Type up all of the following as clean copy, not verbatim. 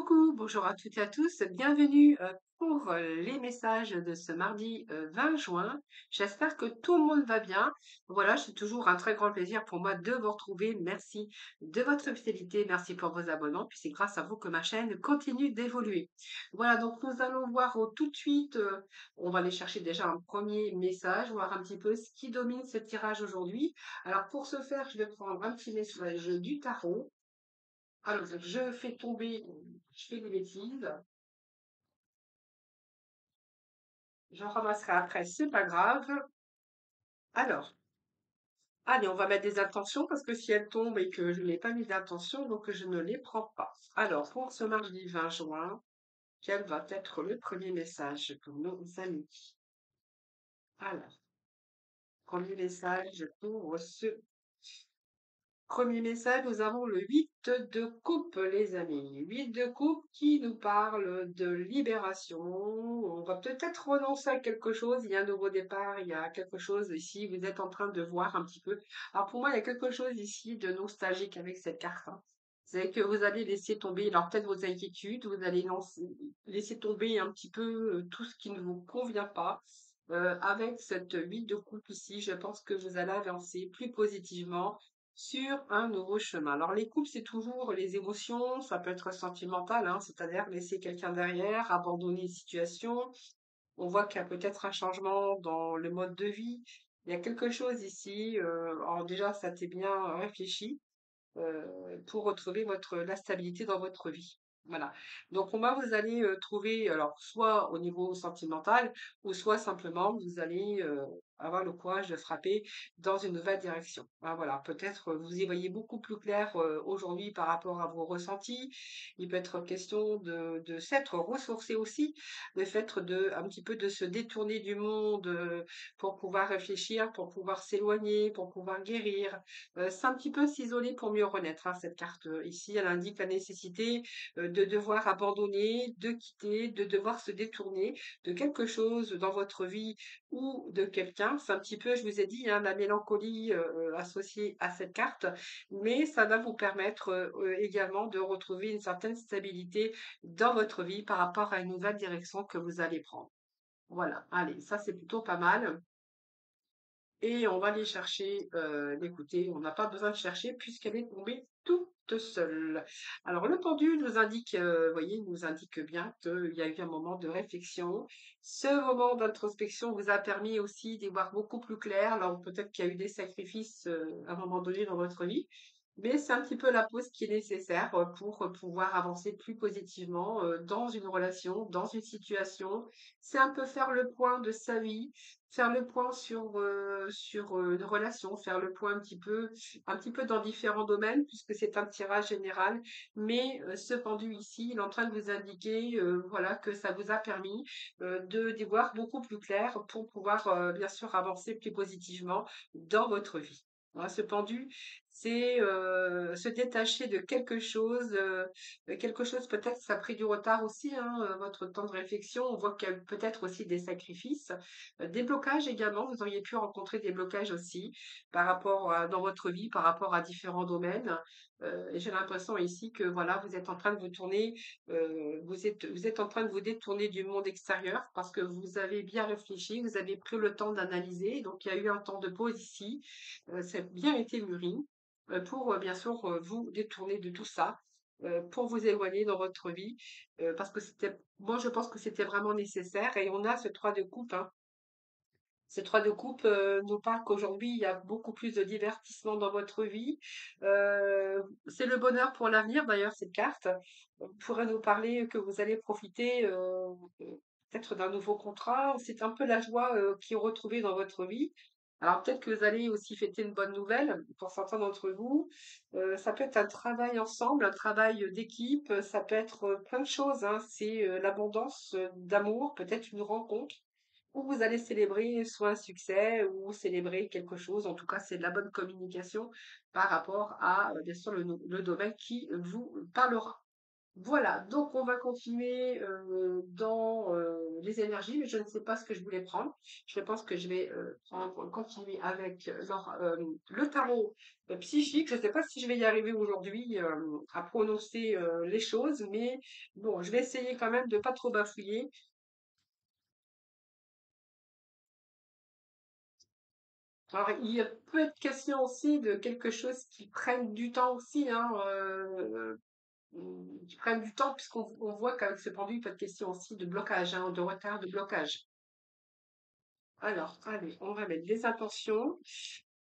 Coucou, bonjour à toutes et à tous, bienvenue pour les messages de ce mardi 20 juin. J'espère que tout le monde va bien. Voilà, c'est toujours un très grand plaisir pour moi de vous retrouver. Merci de votre fidélité, merci pour vos abonnements. Puis c'est grâce à vous que ma chaîne continue d'évoluer. Voilà, donc nous allons voir tout de suite, on va aller chercher déjà un premier message, voir un petit peu ce qui domine ce tirage aujourd'hui. Alors pour ce faire, je vais prendre un petit message du tarot. Alors, je fais tomber, je fais des bêtises, j'en ramasserai après, c'est pas grave. Alors, allez, on va mettre des intentions parce que si elles tombent et que je n'ai pas mis d'intention, donc je ne les prends pas. Alors, pour ce mardi 20 juin, quel va être le premier message pour nos amis? Alors, premier message pour ce premier message, nous avons le 8 de coupe, les amis. 8 de coupe qui nous parle de libération. On va peut-être renoncer à quelque chose. Il y a un nouveau départ, il y a quelque chose ici. Vous êtes en train de voir un petit peu. Alors pour moi, il y a quelque chose ici de nostalgique avec cette carte, hein. C'est que vous allez laisser tomber, alors peut-être vos inquiétudes, vous allez laisser tomber un petit peu tout ce qui ne vous convient pas. Avec cette 8 de coupe ici, je pense que vous allez avancer plus positivement sur un nouveau chemin. Alors les couples, c'est toujours les émotions, ça peut être sentimental, hein, c'est-à-dire laisser quelqu'un derrière, abandonner une situation. On voit qu'il y a peut-être un changement dans le mode de vie. Il y a quelque chose ici. Alors déjà, ça t'est bien réfléchi pour retrouver la stabilité dans votre vie. Voilà. Donc, pour moi, vous allez trouver, alors, soit au niveau sentimental, ou soit simplement, vous allez avoir le courage de frapper dans une nouvelle direction. Ah, voilà. Peut-être vous y voyez beaucoup plus clair aujourd'hui par rapport à vos ressentis. Il peut être question de s'être ressourcé aussi, le fait un petit peu de se détourner du monde pour pouvoir réfléchir, pour pouvoir s'éloigner, pour pouvoir guérir. C'est un petit peu s'isoler pour mieux renaître, hein, cette carte ici. Elle indique la nécessité de devoir abandonner, de quitter, de devoir se détourner de quelque chose dans votre vie ou de quelqu'un. C'est un petit peu, je vous ai dit, hein, la mélancolie associée à cette carte, mais ça va vous permettre également de retrouver une certaine stabilité dans votre vie par rapport à une nouvelle direction que vous allez prendre. Voilà, allez, ça c'est plutôt pas mal. Et on va aller chercher l'écouter. On n'a pas besoin de chercher puisqu'elle est tombée toute seule. Alors le pendu nous indique, vous voyez, il nous indique bien qu'il y a eu un moment de réflexion. Ce moment d'introspection vous a permis aussi d'y voir beaucoup plus clair. Alors peut-être qu'il y a eu des sacrifices à un moment donné dans votre vie, mais c'est un petit peu la pause qui est nécessaire pour pouvoir avancer plus positivement dans une relation, dans une situation. C'est un peu faire le point de sa vie, faire le point sur une relation, faire le point un petit peu dans différents domaines, puisque c'est un tirage général. Mais ce pendu ici, il est en train de vous indiquer, voilà, que ça vous a permis d'y voir beaucoup plus clair pour pouvoir, bien sûr, avancer plus positivement dans votre vie. Voilà, ce pendu, c'est se détacher de quelque chose peut-être ça a pris du retard aussi, hein, votre temps de réflexion. On voit qu'il y a eu peut-être aussi des sacrifices. Des blocages également, vous auriez pu rencontrer des blocages aussi par rapport dans votre vie, par rapport à différents domaines. Et j'ai l'impression ici que voilà, vous êtes en train de vous tourner, vous êtes en train de vous détourner du monde extérieur parce que vous avez bien réfléchi, vous avez pris le temps d'analyser. Donc il y a eu un temps de pause ici, ça a bien été mûri pour bien sûr vous détourner de tout ça. Pour vous éloigner dans votre vie, parce que moi je pense que c'était vraiment nécessaire et on a ce 3 de coupe, hein. Ces 3 de coupe nous parlent qu'aujourd'hui, il y a beaucoup plus de divertissement dans votre vie. C'est le bonheur pour l'avenir, d'ailleurs, cette carte. On pourrait nous parler que vous allez profiter peut-être d'un nouveau contrat. C'est un peu la joie qui est retrouvée dans votre vie. Alors peut-être que vous allez aussi fêter une bonne nouvelle pour certains d'entre vous. Ça peut être un travail ensemble, un travail d'équipe, ça peut être plein de choses, hein. C'est l'abondance d'amour, peut-être une rencontre où vous allez célébrer soit un succès ou célébrer quelque chose. En tout cas, c'est de la bonne communication par rapport à, bien sûr, le domaine qui vous parlera. Voilà, donc on va continuer dans les énergies, mais je ne sais pas ce que je voulais prendre. Je pense que je vais continuer avec le tarot psychique. Je ne sais pas si je vais y arriver aujourd'hui à prononcer les choses, mais bon, je vais essayer quand même de pas trop bafouiller. Alors, il peut être question aussi de quelque chose qui prenne du temps aussi, hein, qui prennent du temps, puisqu'on voit qu'avec ce pendu, il peut être question aussi de blocage, hein, de retard, de blocage. Alors, allez, on va mettre des intentions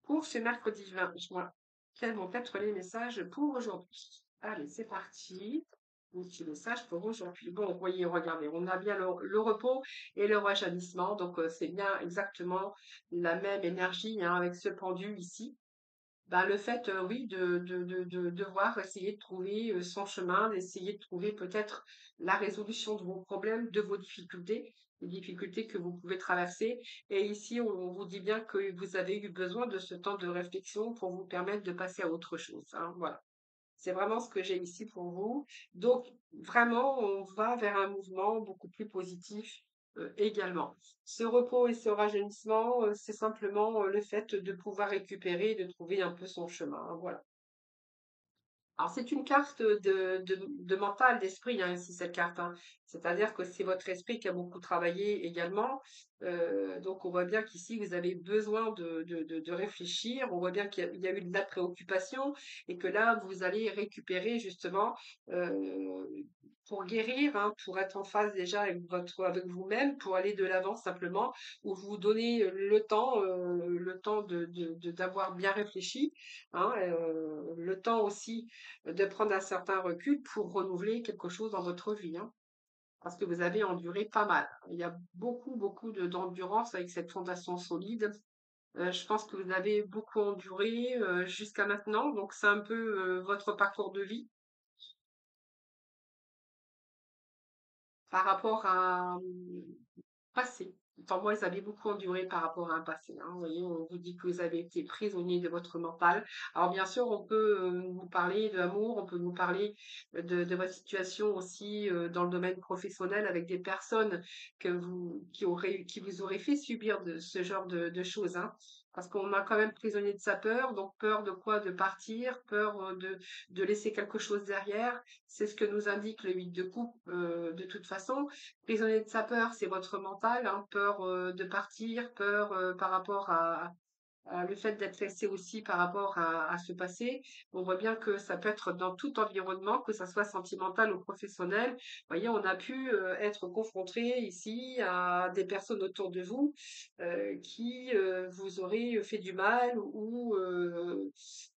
pour ce mercredi 20 juin. Quels vont être les messages pour aujourd'hui? Allez, c'est parti. Petit message pour aujourd'hui. Bon, vous voyez, regardez, on a bien le repos et le rajeunissement, donc c'est bien exactement la même énergie hein, avec ce pendu ici. Ben, le fait, oui, de devoir essayer de trouver son chemin, d'essayer de trouver peut-être la résolution de vos problèmes, de vos difficultés, les difficultés que vous pouvez traverser. Et ici, on vous dit bien que vous avez eu besoin de ce temps de réflexion pour vous permettre de passer à autre chose, hein, voilà. C'est vraiment ce que j'ai ici pour vous. Donc, vraiment, on va vers un mouvement beaucoup plus positif également. Ce repos et ce rajeunissement, c'est simplement le fait de pouvoir récupérer, de trouver un peu son chemin, hein, voilà. Alors, c'est une carte de mental, d'esprit, hein, ici, cette carte, hein. C'est-à-dire que c'est votre esprit qui a beaucoup travaillé également. Donc, on voit bien qu'ici, vous avez besoin de réfléchir. On voit bien qu'il y a eu de la préoccupation et que là, vous allez récupérer justement euh, pour guérir, hein, pour être en phase déjà avec vous-même, pour aller de l'avant simplement, ou vous donner le temps d'avoir bien réfléchi, hein, le temps aussi de prendre un certain recul pour renouveler quelque chose dans votre vie, hein, parce que vous avez enduré pas mal. Il y a beaucoup d'endurance avec cette fondation solide. Je pense que vous avez beaucoup enduré jusqu'à maintenant, donc c'est un peu votre parcours de vie par rapport à passé. Enfin, moi, ils avaient beaucoup enduré par rapport à un passé, hein. Vous voyez, on vous dit que vous avez été prisonnier de votre mental. Alors, bien sûr, on peut vous parler d'amour, on peut vous parler de votre situation aussi dans le domaine professionnel avec des personnes qui vous auraient fait subir ce genre de choses, hein. Parce qu'on a quand même prisonnier de sa peur, donc peur de quoi? De partir, peur de laisser quelque chose derrière. C'est ce que nous indique le 8 de coupe de toute façon. Prisonnier de sa peur, c'est votre mental, hein, peur de partir, peur par rapport le fait d'être laissé aussi par rapport à ce passé. On voit bien que ça peut être dans tout environnement, que ça soit sentimental ou professionnel. Vous voyez, on a pu être confronté ici à des personnes autour de vous qui vous auraient fait du mal ou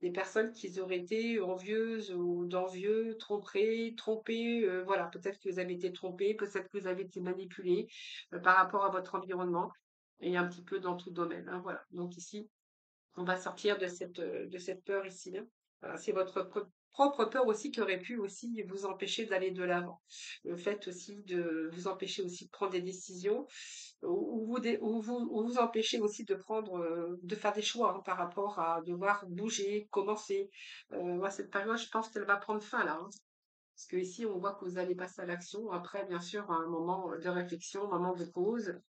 des personnes qui auraient été envieuses ou d'envieux, trompées. Voilà, peut-être que vous avez été trompé, peut-être que vous avez été manipulé par rapport à votre environnement et un petit peu dans tout domaine, hein, voilà. Donc ici, on va sortir de cette peur ici, hein. Voilà, c'est votre propre peur aussi qui aurait pu aussi vous empêcher d'aller de l'avant. Le fait aussi de vous empêcher aussi de prendre des décisions ou vous empêcher aussi de de faire des choix hein, par rapport à devoir bouger, commencer. Moi, cette période, je pense qu'elle va prendre fin là, hein. Parce que ici, on voit que vous allez passer à l'action. Après, bien sûr, un moment de réflexion, un moment de pause.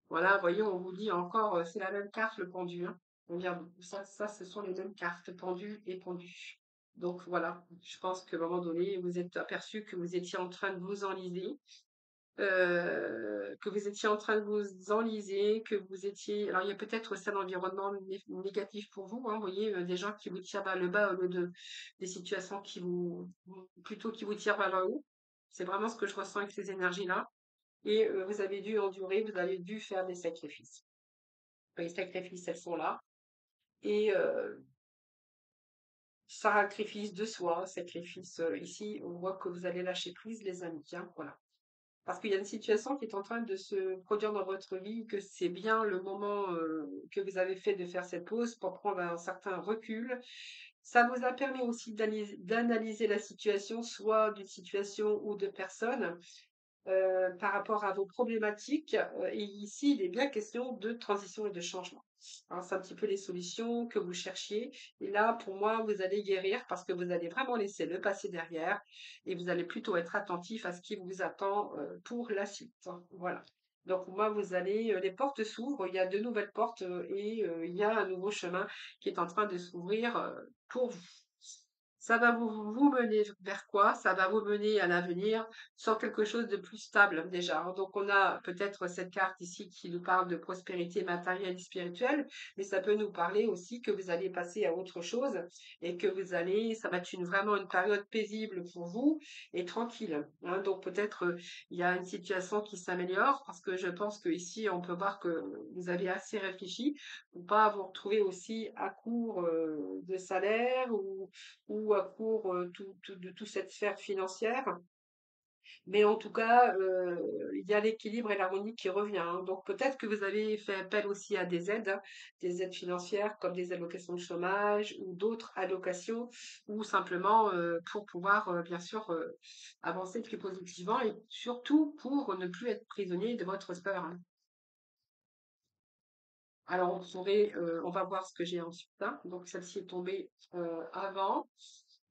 Voilà, voyez, on vous dit encore, c'est la même carte, le pendu, hein. Regarde, ça, ce sont les mêmes cartes, pendu et pendu. Donc voilà, je pense qu'à un moment donné, vous êtes aperçu que vous étiez en train de vous enliser, que vous étiez en train de vous enliser, que vous étiez. Alors il y a peut-être aussi un environnement négatif pour vous, hein, vous voyez, des gens qui vous tirent vers le bas au lieu des situations plutôt qui vous tirent vers le haut. C'est vraiment ce que je ressens avec ces énergies-là. Et vous avez dû endurer, vous avez dû faire des sacrifices. Les sacrifices, elles sont là. Et sacrifice de soi, sacrifice ici, on voit que vous allez lâcher prise, les amis, hein, voilà. Parce qu'il y a une situation qui est en train de se produire dans votre vie, que c'est bien le moment que vous avez fait de faire cette pause pour prendre un certain recul. Ça vous a permis aussi d'analyser la situation, soit d'une situation ou de personnes, par rapport à vos problématiques. Et ici, il est bien question de transition et de changement. Alors, c'est un petit peu les solutions que vous cherchiez. Et là, pour moi, vous allez guérir parce que vous allez vraiment laisser le passé derrière et vous allez plutôt être attentif à ce qui vous attend pour la suite, hein. Voilà. Donc, moi, vous allez, les portes s'ouvrent, il y a de nouvelles portes et il y a un nouveau chemin qui est en train de s'ouvrir pour vous. Ça va vous mener vers quoi? Ça va vous mener à l'avenir sur quelque chose de plus stable déjà, hein. Donc on a peut-être cette carte ici qui nous parle de prospérité matérielle et spirituelle, mais ça peut nous parler aussi que vous allez passer à autre chose et que ça va être vraiment une période paisible pour vous et tranquille, hein. Donc peut-être il y a une situation qui s'améliore parce que je pense que ici on peut voir que vous avez assez réfléchi pour pas vous retrouver aussi à court de salaire ou à court de toute cette sphère financière. Mais en tout cas, il y a l'équilibre et l'harmonie qui revient, hein. Donc peut-être que vous avez fait appel aussi à des aides financières comme des allocations de chômage ou d'autres allocations, ou simplement pour pouvoir bien sûr avancer plus positivement et surtout pour ne plus être prisonnier de votre peur, hein. Alors on va voir ce que j'ai ensuite, hein. Donc celle-ci est tombée avant.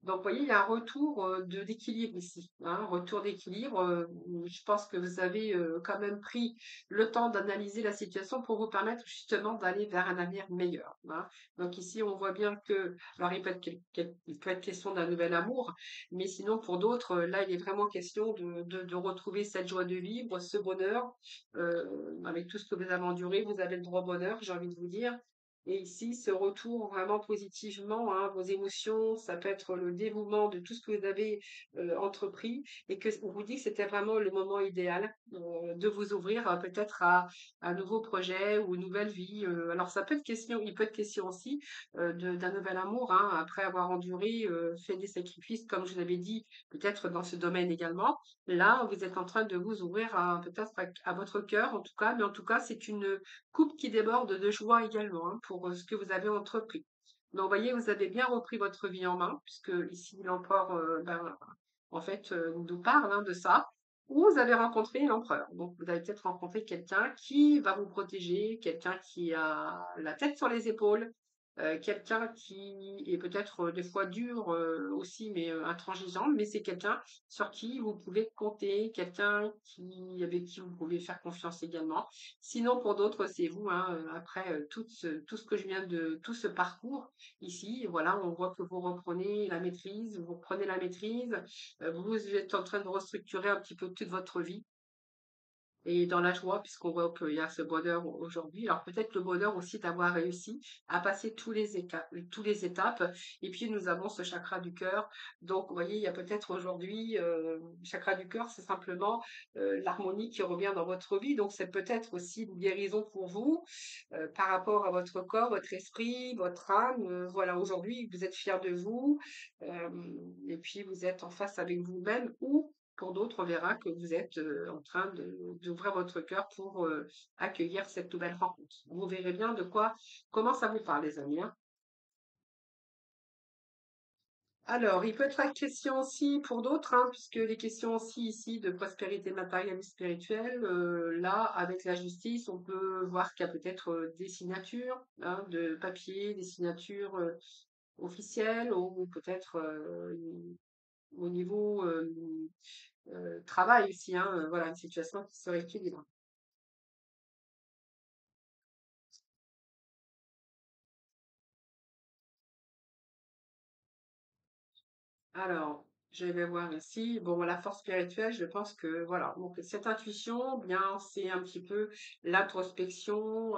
Donc, vous voyez, il y a un retour d'équilibre ici, hein, retour d'équilibre. Je pense que vous avez quand même pris le temps d'analyser la situation pour vous permettre justement d'aller vers un avenir meilleur, hein. Donc ici, on voit bien que, alors il peut être question d'un nouvel amour, mais sinon pour d'autres, là, il est vraiment question de retrouver cette joie de vivre, ce bonheur, avec tout ce que vous avez enduré, vous avez le droit au bonheur, j'ai envie de vous dire. Et ici, ce retour vraiment positivement, hein, vos émotions, ça peut être le dévouement de tout ce que vous avez entrepris et que on vous dit que c'était vraiment le moment idéal de vous ouvrir peut-être à un nouveau projet ou une nouvelle vie. Alors ça peut être question, il peut être question aussi d'un nouvel amour, hein, après avoir enduré, fait des sacrifices, comme je vous l'avais dit, peut-être dans ce domaine également. Là, vous êtes en train de vous ouvrir peut-être à votre cœur, en tout cas, mais en tout cas, c'est une coupe qui déborde de joie également, hein, pour ce que vous avez entrepris. Donc, vous voyez, vous avez bien repris votre vie en main, puisque ici, l'empereur, en fait, nous parle hein, de ça. Ou vous avez rencontré l'empereur. Donc, vous avez peut-être rencontré quelqu'un qui va vous protéger, quelqu'un qui a la tête sur les épaules, quelqu'un qui est peut-être des fois dur aussi, mais intransigeant, mais c'est quelqu'un sur qui vous pouvez compter, avec qui vous pouvez faire confiance également. Sinon, pour d'autres, c'est vous, hein, après tout ce que je viens de, tout ce parcours ici, voilà, on voit que vous reprenez la maîtrise, vous reprenez la maîtrise, vous êtes en train de restructurer un petit peu toute votre vie et dans la joie, puisqu'on voit qu'il y a ce bonheur aujourd'hui. Alors peut-être le bonheur aussi d'avoir réussi à passer tous les étapes. Et puis nous avons ce chakra du cœur. Donc vous voyez, il y a peut-être aujourd'hui, chakra du cœur, c'est simplement l'harmonie qui revient dans votre vie. Donc c'est peut-être aussi une guérison pour vous par rapport à votre corps, votre esprit, votre âme. Voilà, aujourd'hui, vous êtes fier de vous. euh, et puis vous êtes en face avec vous-même ou pour d'autres, on verra que vous êtes en train d'ouvrir votre cœur pour accueillir cette nouvelle rencontre. Vous verrez bien comment ça vous parle, les amis, hein. Alors, il peut être question aussi pour d'autres, hein, puisque les questions aussi ici de prospérité matérielle et spirituelle, là, avec la justice, on peut voir qu'il y a peut-être des signatures hein, de papier, des signatures officielles, ou peut-être au niveau travail aussi, hein, voilà, une situation qui se rééquilibre. Alors, je vais voir ici. Bon, la force spirituelle, je pense que voilà. Donc, cette intuition, bien, c'est un petit peu l'introspection.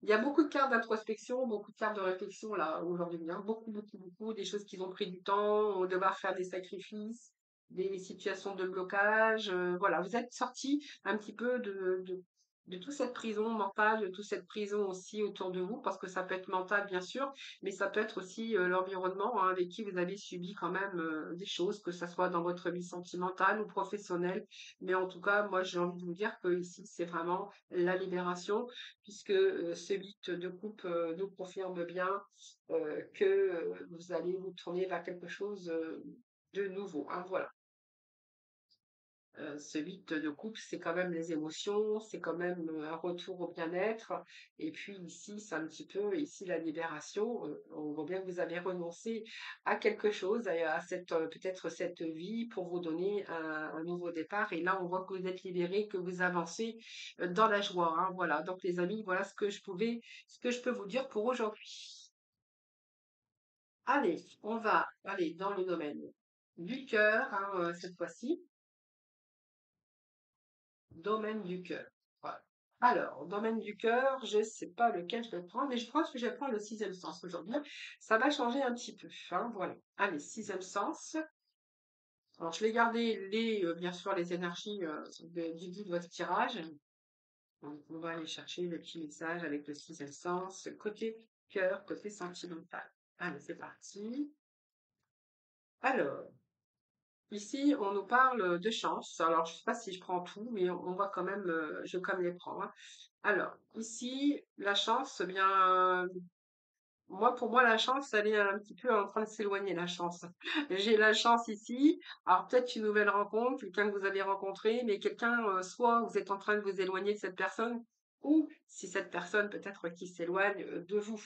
Il y a beaucoup de cartes d'introspection, beaucoup de cartes de réflexion là aujourd'hui, hein. Beaucoup, beaucoup, beaucoup. Des choses qui ont pris du temps, devoir faire des sacrifices, des situations de blocage. Voilà, vous êtes sorti un petit peu de toute cette prison mentale, de toute cette prison aussi autour de vous, parce que ça peut être mental, bien sûr, mais ça peut être aussi l'environnement hein, avec qui vous avez subi quand même des choses, que ce soit dans votre vie sentimentale ou professionnelle. Mais en tout cas, moi, j'ai envie de vous dire que ici, c'est vraiment la libération, puisque ce 8 de coupe nous confirme bien que vous allez vous tourner vers quelque chose de nouveau, hein, voilà. Ce vide de couple, c'est quand même les émotions, c'est quand même un retour au bien-être. Et puis ici, c'est un petit peu ici la libération. On voit bien que vous avez renoncé à quelque chose, à cette peut-être cette vie pour vous donner un nouveau départ. Et là, on voit que vous êtes libéré, que vous avancez dans la joie, hein. Voilà. Donc les amis, voilà ce que je peux vous dire pour aujourd'hui. Allez, on va aller dans le domaine du cœur, hein, cette fois-ci. Domaine du cœur. Voilà. Alors, domaine du cœur, je ne sais pas lequel je vais prendre, mais je pense que je vais prendre le sixième sens aujourd'hui. Ça va changer un petit peu, hein, voilà. Allez, sixième sens. Alors, je vais garder bien sûr, les énergies du bout de votre tirage. Donc, on va aller chercher le petit message avec le sixième sens, côté cœur, côté sentimental. Allez, c'est parti. Alors, ici, on nous parle de chance. Alors, je ne sais pas si je prends tout, mais on va quand même, je vais quand même les prendre, hein. Alors, ici, la chance, eh bien, pour moi, la chance, elle est un petit peu en train de s'éloigner, la chance. J'ai la chance ici. Alors, peut-être une nouvelle rencontre, quelqu'un que vous avez rencontré, mais quelqu'un, soit vous êtes en train de vous éloigner de cette personne, ou si cette personne peut-être qui s'éloigne de vous.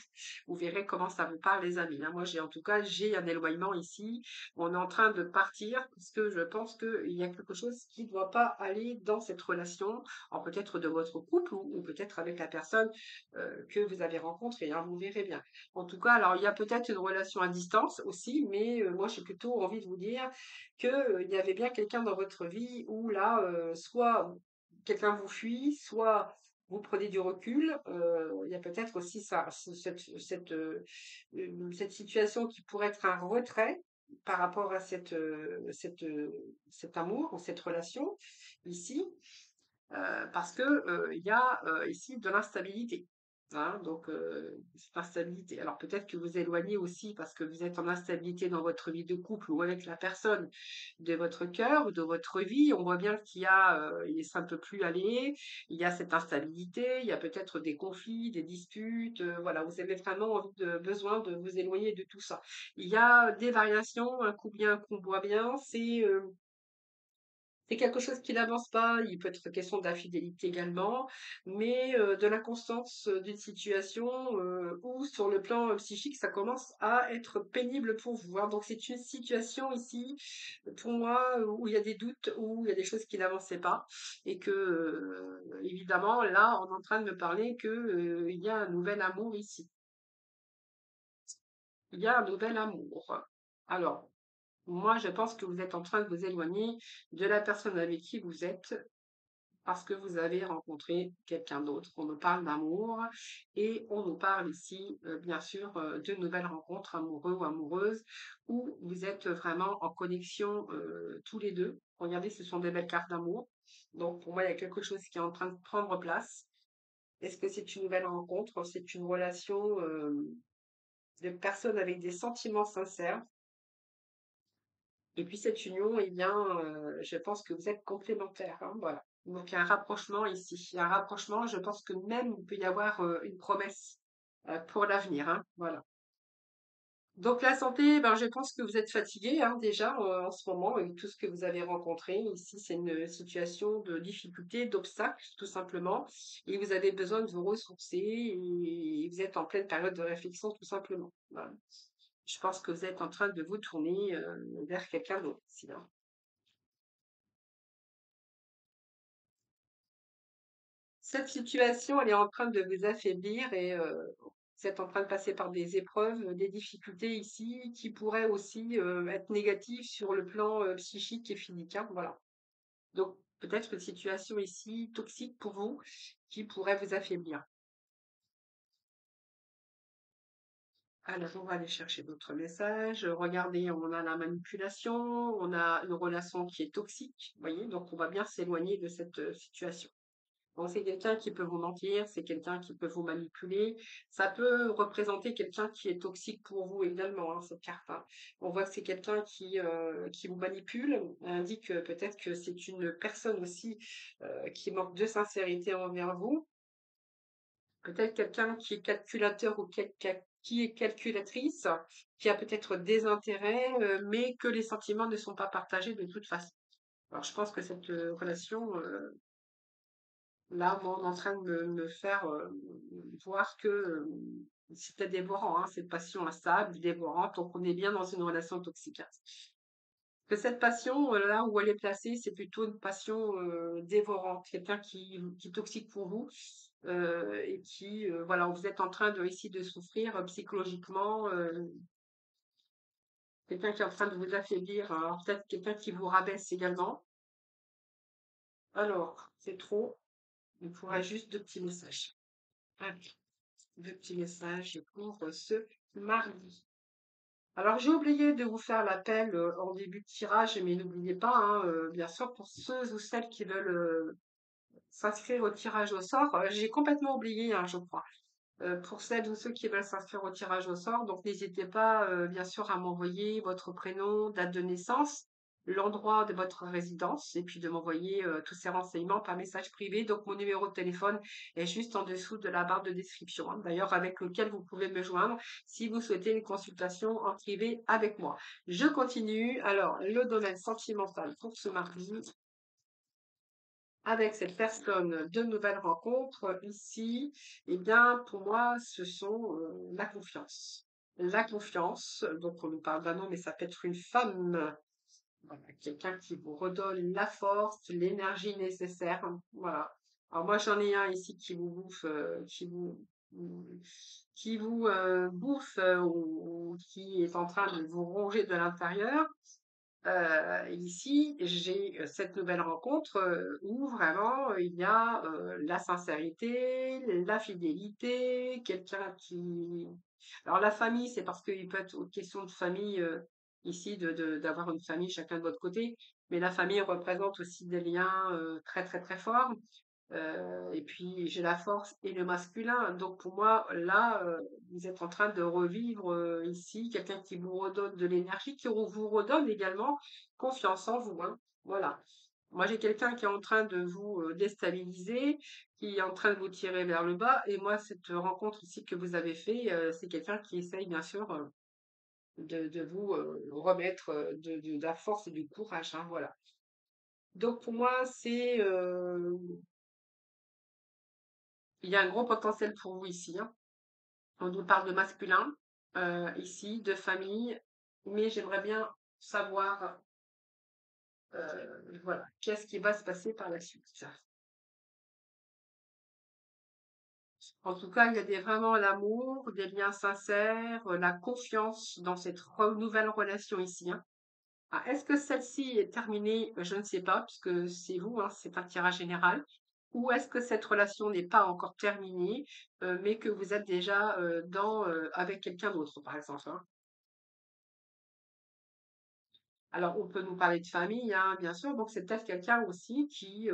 Vous verrez comment ça vous parle, les amis, hein. Moi, en tout cas, j'ai un éloignement ici. On est en train de partir parce que je pense qu'il y a quelque chose qui ne doit pas aller dans cette relation, alors peut-être de votre couple ou peut-être avec la personne que vous avez rencontrée, hein. Vous verrez bien. En tout cas, alors il y a peut-être une relation à distance aussi, mais moi j'ai plutôt envie de vous dire que il y avait bien quelqu'un dans votre vie où là, soit quelqu'un vous fuit, soit vous prenez du recul. Il y a peut-être aussi ça, cette situation qui pourrait être un retrait par rapport à cet amour ou cette relation ici. Parce que il y a ici de l'instabilité, hein. Donc, cette instabilité. Alors peut-être que vous éloignez aussi parce que vous êtes en instabilité dans votre vie de couple ou avec la personne de votre cœur ou de votre vie. On voit bien il est un peu plus aller. Il y a cette instabilité. Il y a peut-être des conflits, des disputes. Voilà, vous avez vraiment besoin de vous éloigner de tout ça. Il y a des variations, un coup bien, un coup moins bien. C'est quelque chose qui n'avance pas, il peut être question d'infidélité également, mais de l'inconstance d'une situation où sur le plan psychique, ça commence à être pénible pour vous, hein. Donc c'est une situation ici, pour moi, où il y a des doutes, où il y a des choses qui n'avançaient pas, et que évidemment, là, on est en train de me parler que il y a un nouvel amour ici. Il y a un nouvel amour. Alors, moi, je pense que vous êtes en train de vous éloigner de la personne avec qui vous êtes parce que vous avez rencontré quelqu'un d'autre. On nous parle d'amour et on nous parle ici, bien sûr, de nouvelles rencontres amoureux ou amoureuses où vous êtes vraiment en connexion tous les deux. Regardez, ce sont des belles cartes d'amour. Donc, pour moi, il y a quelque chose qui est en train de prendre place. Est-ce que c'est une nouvelle rencontre? C'est une relation de personnes avec des sentiments sincères. Et puis cette union, eh bien, je pense que vous êtes complémentaires, hein, voilà. Donc il y a un rapprochement ici. Il y a un rapprochement, je pense que même il peut y avoir une promesse pour l'avenir, hein, voilà. Donc la santé, ben, je pense que vous êtes fatigué, hein, déjà en ce moment avec tout ce que vous avez rencontré. Ici, c'est une situation de difficulté, d'obstacle, tout simplement. Et vous avez besoin de vous ressourcer et vous êtes en pleine période de réflexion, tout simplement. Voilà. Je pense que vous êtes en train de vous tourner vers quelqu'un d'autre ici, hein. Cette situation, elle est en train de vous affaiblir et vous êtes en train de passer par des épreuves, des difficultés ici qui pourraient aussi être négatives sur le plan psychique et physique, hein, voilà. Donc peut-être une situation ici toxique pour vous qui pourrait vous affaiblir. Alors, on va aller chercher d'autres messages. Regardez, on a la manipulation, on a une relation qui est toxique, vous voyez, donc on va bien s'éloigner de cette situation. Bon, c'est quelqu'un qui peut vous mentir, c'est quelqu'un qui peut vous manipuler. Ça peut représenter quelqu'un qui est toxique pour vous également, hein, cette carte, hein. On voit que c'est quelqu'un qui vous manipule, indique peut-être que c'est une personne aussi qui manque de sincérité envers vous. Peut-être quelqu'un qui est calculateur ou qui est calculatrice, qui a peut-être des intérêts, mais que les sentiments ne sont pas partagés de toute façon. Alors, je pense que cette relation, là, moi, on est en train de me faire voir que c'était dévorant, hein, cette passion instable, dévorante. Donc, on est bien dans une relation toxique, hein. Que cette passion, là où elle est placée, c'est plutôt une passion dévorante, quelqu'un qui est toxique pour vous et qui, voilà, vous êtes en train de ici de souffrir psychologiquement, quelqu'un qui est en train de vous affaiblir, hein, peut-être quelqu'un qui vous rabaisse également. Alors, c'est trop. Il faudra juste deux petits messages. Allez, deux petits messages pour ce mardi. Alors, j'ai oublié de vous faire l'appel en début de tirage, mais n'oubliez pas, hein, bien sûr, pour ceux ou celles qui veulent s'inscrire au tirage au sort, j'ai complètement oublié, hein, je crois. Pour celles ou ceux qui veulent s'inscrire au tirage au sort, donc n'hésitez pas, bien sûr, à m'envoyer votre prénom, date de naissance, l'endroit de votre résidence, et puis de m'envoyer tous ces renseignements par message privé. Donc mon numéro de téléphone est juste en dessous de la barre de description, hein, d'ailleurs avec lequel vous pouvez me joindre si vous souhaitez une consultation en privé avec moi. Je continue. Alors, le domaine sentimental pour ce mardi avec cette personne de nouvelles rencontres ici, eh bien, pour moi, ce sont la confiance. La confiance, donc on nous parle d'un homme, mais ça peut être une femme, voilà, quelqu'un qui vous redonne la force, l'énergie nécessaire. Voilà. Alors moi, j'en ai un ici qui vous bouffe, qui vous bouffe ou qui est en train de vous ronger de l'intérieur. Ici, j'ai cette nouvelle rencontre où vraiment il y a la sincérité, la fidélité, quelqu'un qui... Alors la famille, c'est parce qu'il peut être une question de famille ici, d'avoir une famille chacun de votre côté, mais la famille représente aussi des liens très très très forts. Et puis j'ai la force et le masculin. Donc pour moi, là, vous êtes en train de revivre ici quelqu'un qui vous redonne de l'énergie, qui vous redonne également confiance en vous, hein. Voilà. Moi, j'ai quelqu'un qui est en train de vous déstabiliser, qui est en train de vous tirer vers le bas. Et moi, cette rencontre ici que vous avez fait, c'est quelqu'un qui essaye bien sûr de vous remettre de la force et du courage, hein, voilà. Donc pour moi, il y a un gros potentiel pour vous ici, hein. On nous parle de masculin ici, de famille, mais j'aimerais bien savoir, voilà, qu'est-ce qui va se passer par la suite. En tout cas, il y a vraiment l'amour, des liens sincères, la confiance dans cette nouvelle relation ici, hein. Ah, est-ce que celle-ci est terminée? Je ne sais pas, puisque c'est vous, hein, c'est un tirage général. Ou est-ce que cette relation n'est pas encore terminée, mais que vous êtes déjà avec quelqu'un d'autre, par exemple, hein? Alors, on peut nous parler de famille, hein, bien sûr. Donc, c'est peut-être quelqu'un aussi qui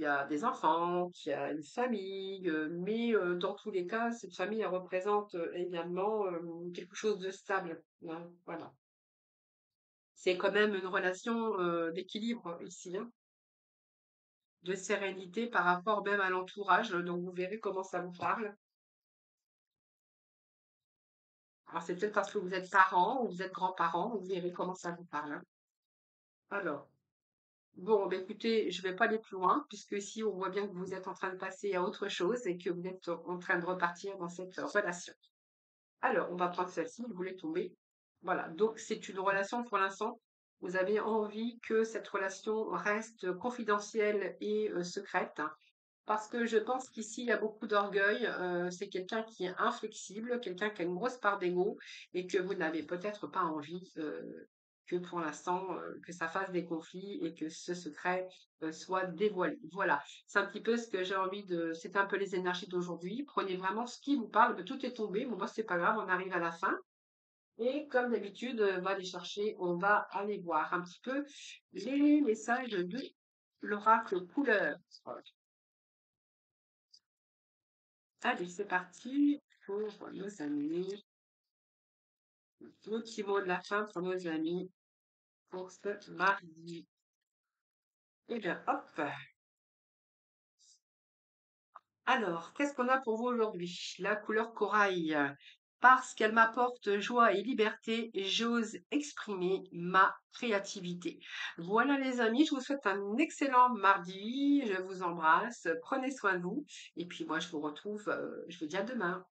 a des enfants, qui a une famille, mais dans tous les cas, cette famille, elle représente également quelque chose de stable, hein, voilà. C'est quand même une relation d'équilibre ici, hein, de sérénité par rapport même à l'entourage. Donc, vous verrez comment ça vous parle. Alors, c'est peut-être parce que vous êtes parents ou vous êtes grands-parents, vous verrez comment ça vous parle, hein. Alors. Bon, bah, écoutez, je vais pas aller plus loin, puisque ici, on voit bien que vous êtes en train de passer à autre chose et que vous êtes en train de repartir dans cette relation. Alors, on va prendre celle-ci, vous voulez tomber. Voilà, donc c'est une relation pour l'instant. Vous avez envie que cette relation reste confidentielle et secrète, hein, parce que je pense qu'ici, il y a beaucoup d'orgueil. C'est quelqu'un qui est inflexible, quelqu'un qui a une grosse part d'ego et que vous n'avez peut-être pas envie que pour l'instant, que ça fasse des conflits et que ce secret soit dévoilé. Voilà, c'est un petit peu ce que j'ai envie de... C'est un peu les énergies d'aujourd'hui. Prenez vraiment ce qui vous parle. Mais tout est tombé. Bon, moi, c'est pas grave, on arrive à la fin. Et comme d'habitude, on va aller chercher, on va aller voir un petit peu les messages de l'oracle couleur. Allez, c'est parti pour nos amis. Le petit mot de la fin pour nos amis pour ce mardi. Eh bien, hop. Alors, qu'est-ce qu'on a pour vous aujourd'hui? La couleur corail. Parce qu'elle m'apporte joie et liberté, j'ose exprimer ma créativité. Voilà les amis, je vous souhaite un excellent mardi. Je vous embrasse. Prenez soin de vous. Et puis moi, je vous retrouve, je vous dis à demain.